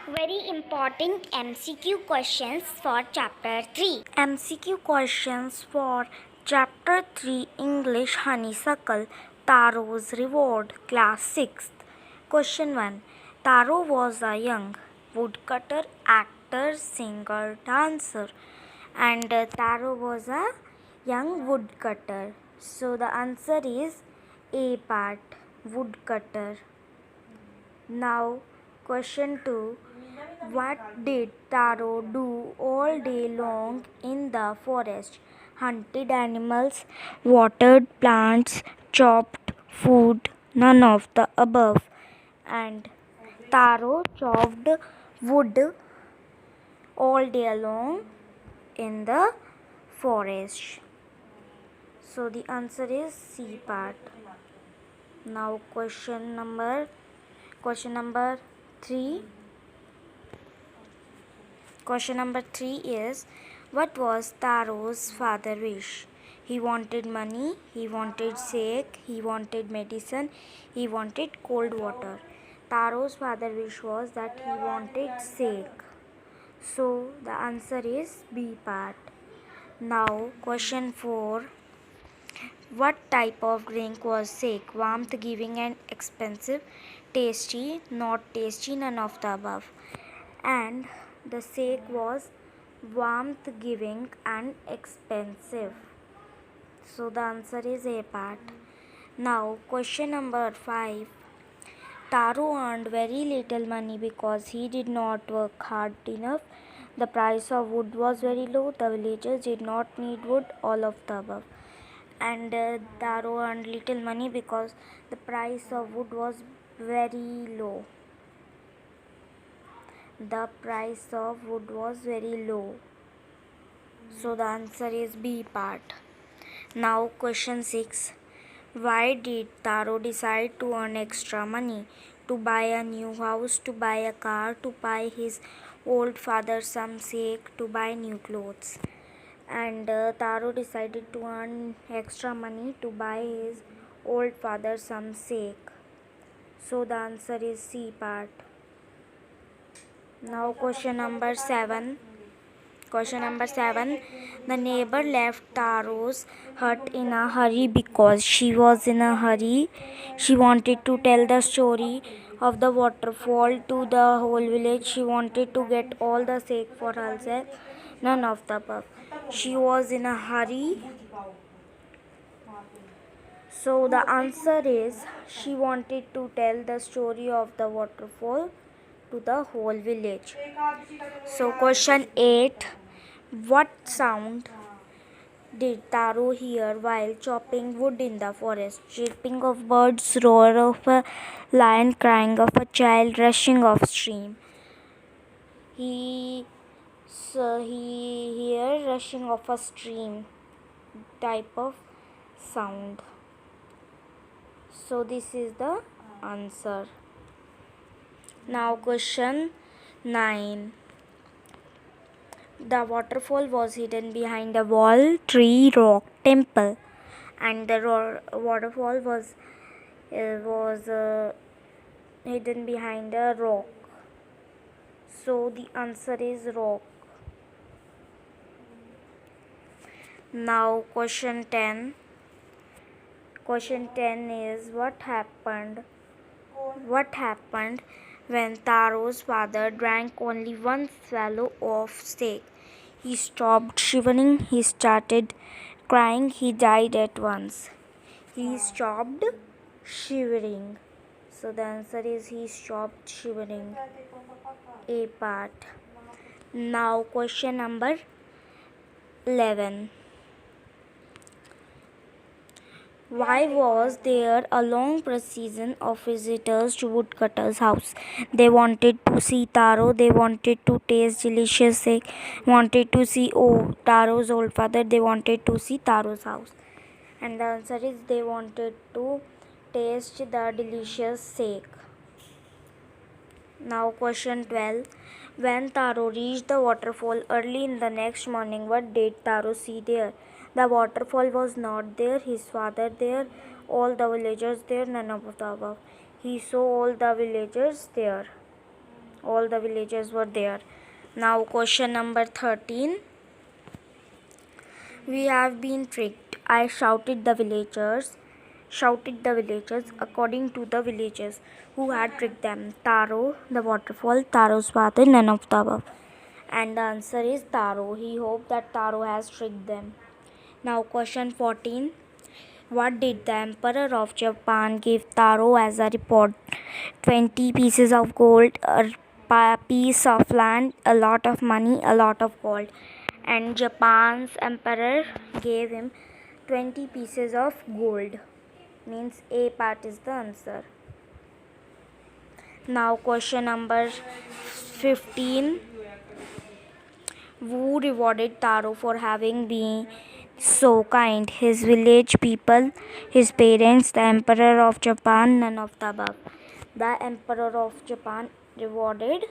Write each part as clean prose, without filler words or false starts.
Very important MCQ questions for chapter 3. MCQ questions for chapter 3 English Honeysuckle Taro's Reward Class 6th. Question 1. Taro was a young woodcutter, actor, singer, dancer, and Taro was a young woodcutter. So the answer is A part, woodcutter. Now, question 2. What did Taro do all day long in the forest? Hunted animals, watered plants, chopped food, none of the above. And Taro chopped wood all day long in the forest. So the answer is C part. Now question number 3. Question number 3 is, what was Taro's father wish? He wanted money, he wanted sake, he wanted medicine, he wanted cold water. Taro's father wish was that he wanted sake. So the answer is B part. Now question 4. What type of drink was sake? Warmth giving and expensive, tasty, not tasty, none of the above. And the sake was warmth giving and expensive. So the answer is A part. Now question number 5. Taro earned very little money because he did not work hard enough. The price of wood was very low. The villagers did not need wood, all of the above. And Taro earned little money because the price of wood was very low. The price of wood was very low. So the answer is B part. Now question 6. Why did Taro decide to earn extra money? To buy a new house, to buy a car, to buy his old father some sake, to buy new clothes. And Taro decided to earn extra money to buy his old father some sake. So the answer is C part. Now question number 7. The neighbor left Taro's hut in a hurry because she was in a hurry. She wanted to tell the story of the waterfall to the whole village. She wanted to get all the sake for herself, none of the above. She was in a hurry. So the answer is she wanted to tell the story of the waterfall to the whole village. So question 8. What sound did Taro hear while chopping wood in the forest? Chirping of birds, roar of a lion, crying of a child, rushing of stream. He heard rushing of a stream type of sound. So this is the answer. Now question 9. The waterfall was hidden behind a wall, tree, rock, temple, and the waterfall was hidden behind a rock. So the answer is rock. Now question 10. Question 10 is, what happened when Taro's father drank only one swallow of sake? He stopped shivering, he started crying, he died at once. He stopped shivering. So the answer is he stopped shivering. A part. Now question number 11. Why was there a long procession of visitors to Woodcutter's house? They wanted to see Taro, they wanted to taste delicious cake, wanted to see Taro's old father, they wanted to see Taro's house. And the answer is they wanted to taste the delicious cake. Now question 12. When Taro reached the waterfall early in the next morning, what did Taro see there? The waterfall was not there, his father there, all the villagers there, none of the above. He saw all the villagers there. All the villagers were there. Now question number 13. We have been tricked. I shouted the villagers. According to the villagers who had tricked them. Taro, the waterfall, Taro's father, none of the above. And the answer is Taro. He hoped that Taro has tricked them. Now question 14. What did the Emperor of Japan give Taro as a reward? 20 pieces of gold, a piece of land, a lot of money, a lot of gold. And Japan's Emperor gave him 20 pieces of gold. Means A part is the answer. Now question number 15. Who rewarded Taro for having been so kind? His village people, his parents, the Emperor of Japan, none of the above. The Emperor of Japan rewarded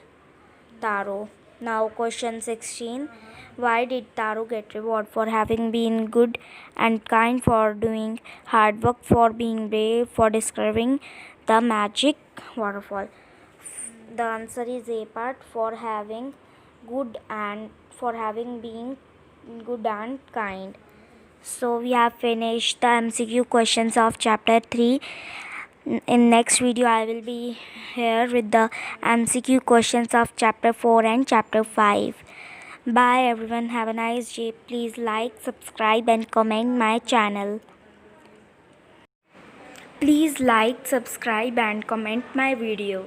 Taro. Now question 16. Why did Taro get reward? For having been good and kind, for doing hard work, for being brave, for discovering the magic waterfall. The answer is A part, for having been good and kind. So we have finished the MCQ questions of chapter 3. In next video I will be here with the MCQ questions of chapter 4 and chapter 5. Bye everyone, have a nice day. Please like, subscribe and comment my channel. Please like, subscribe and comment my video.